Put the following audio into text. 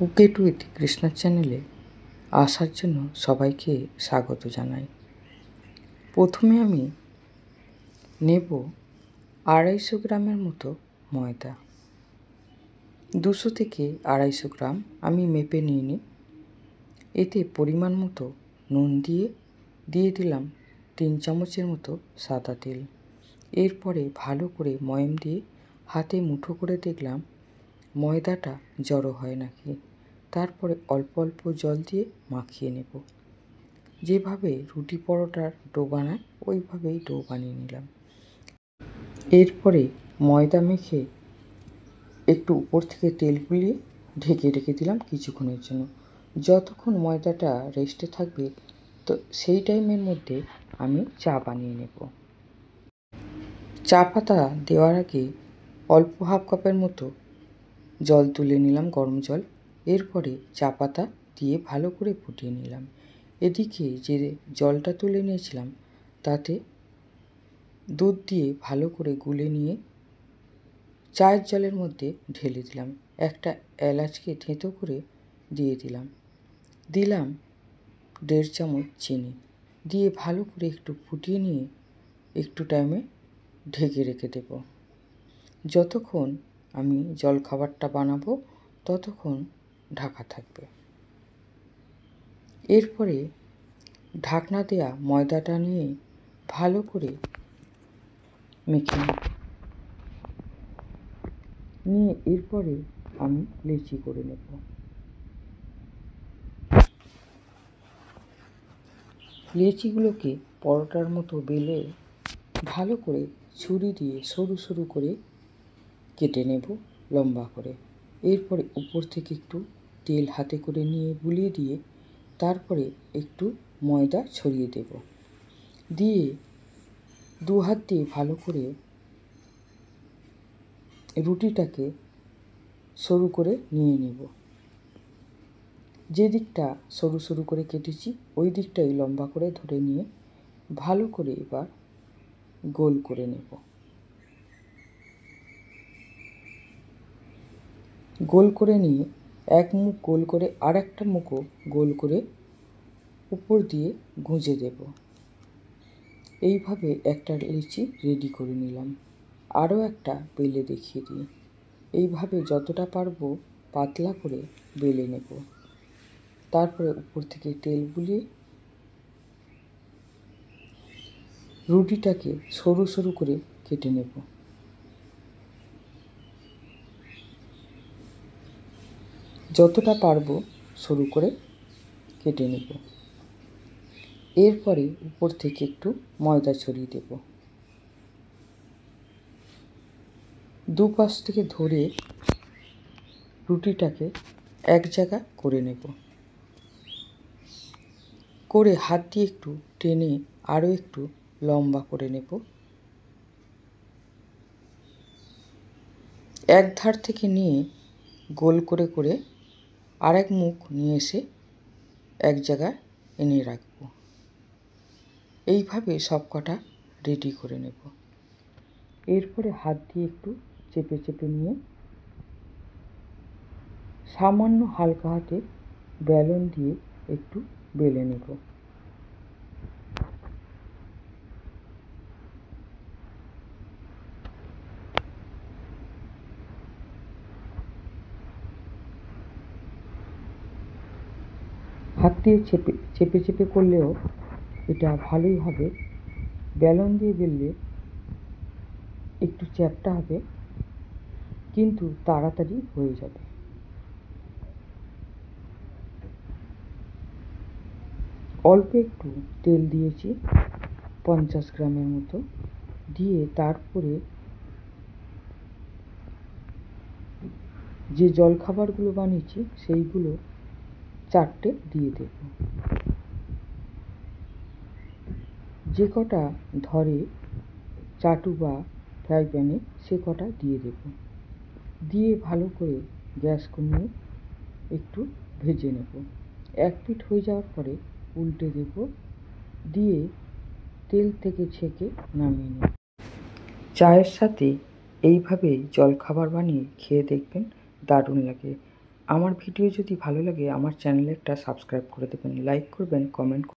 Cook it with Krishna চ্যানেলে আসার জন্য সবাইকে স্বাগত জানাই। প্রথমে আমি নেব 250 গ্রামের মতো ময়দা। 200 থেকে 250 গ্রাম আমি মেপে নিয়ে নিই। এতে পরিমাণ মতো নুন দিয়ে দিলাম 3 চামচের মতো সাদা তেল। এরপরে ভালো করে ময়াম দিয়ে হাতে মুঠো করে দেখলাম ময়দাটা জড়ো হয় নাকি। তারপরে অল্প অল্প জল দিয়ে মাখিয়ে নেব। যেভাবে রুটি পরোটার ডো বানায় ওইভাবেই ডো বানিয়ে নিলাম। এরপরে ময়দা মেখে একটু উপর থেকে তেল বুলিয়ে ঢেকে রেখে দিলাম কিছুক্ষণের জন্য। যতক্ষণ ময়দাটা রেস্টে থাকবে তো সেই টাইমের মধ্যে আমি চা বানিয়ে নেব। চা পাতা দেওয়ার আগে অল্প হাফ কাপের মতো জল তুলে নিলাম, গরম জল। এরপরে চা পাতা দিয়ে ভালো করে ফুটিয়ে নিলাম। এদিকে যে জলটা তুলে নিয়েছিলাম তাতে দুধ দিয়ে ভালো করে গুলে নিয়ে চায়ের জলের মধ্যে ঢেলে দিলাম। একটা এলাচকে থেঁতো করে দিয়ে দিলাম 1.5 চামচ চিনি দিয়ে ভালো করে একটু ফুটিয়ে নিয়ে একটু টাইমে ঢেকে রেখে দেব। যতক্ষণ আমি জলখাবারটা বানাবো ততক্ষণ ঢাকা থাকবে। এরপরে ঢাকনা দেওয়া ময়দাটা নিয়ে ভালো করে মেখে নেব। নিয়ে এরপরে আমি লেচি করে নেব। লেচিগুলোকে পরোটার মতো বেলে ভালো করে ছুরি দিয়ে সরু সরু করে কেটে নেব লম্বা করে। এরপরে উপর থেকে একটু তেল হাতে করে নিয়ে বুলিয়ে দিয়ে তারপরে একটু ময়দা ছড়িয়ে দেব। দিয়ে 2 হাত দিয়ে ভালো করে রুটিটাকে সরু করে নিয়ে নেব। যে দিকটা সরু সরু করে কেটেছি ওই দিকটাই লম্বা করে ধরে নিয়ে ভালো করে এবার গোল করে নেব। গোল করে নিয়ে এক মুখ গোল করে আর একটা মুখও গোল করে উপর দিয়ে গুঁজে দেব। এইভাবে একটা লেচি রেডি করে নিলাম। আরও একটা বেলে দেখিয়ে দিই। এইভাবে যতটা পারবো পাতলা করে বেলে নেব। তারপরে উপর থেকে তেল বুলিয়ে রুটিটাকে সরু সরু করে কেটে নেব। যতটা পারবো সরু করে কেটে নেব। এরপরে উপর থেকে একটু ময়দা ছড়িয়ে দেব। দুপাশ থেকে ধরে রুটিটাকে এক জায়গা করে নেব। করে হাত দিয়ে একটু টেনে আরও একটু লম্বা করে নেব। এক ধার থেকে নিয়ে গোল করে করে আরেক মুখ নিয়ে এসে এক জায়গায় এনে রাখব। এইভাবে সব কটা রেডি করে নেব। এরপরে হাত দিয়ে একটু চেপে চেপে নিয়ে সামান্য হালকা হাতে বেলন দিয়ে একটু বেলে নেব। হাত দিয়ে চেপে চেপে করলেও এটা ভালোই হবে। বেলন দিয়ে বেললে একটু চ্যাপ্টা হবে কিন্তু তাড়াতাড়ি হয়ে যাবে। অল্প একটু তেল দিয়েছি 50 গ্রামের মতো দিয়ে তারপরে যে জলখাবারগুলো বানিয়েছি সেইগুলো 4টে দিয়ে দেব। যে কটা ধরে চাটু বা ফ্রাই প্যানে সে কটা দিয়ে দেব। দিয়ে ভালো করে গ্যাস কমিয়ে একটু ভেজে নেব। এক পিঠ হয়ে যাওয়ার পরে উল্টে দেব। দিয়ে তেল থেকে ছেঁকে নামিয়ে নেব। চায়ের সাথে এইভাবে জলখাবার বানিয়ে খেয়ে দেখবেন, দারুণ লাগে। আমার ভিডিও যদি ভালো লাগে আমার চ্যানেলে একটা সাবস্ক্রাইব করে দেবেন, লাইক করবেন, কমেন্ট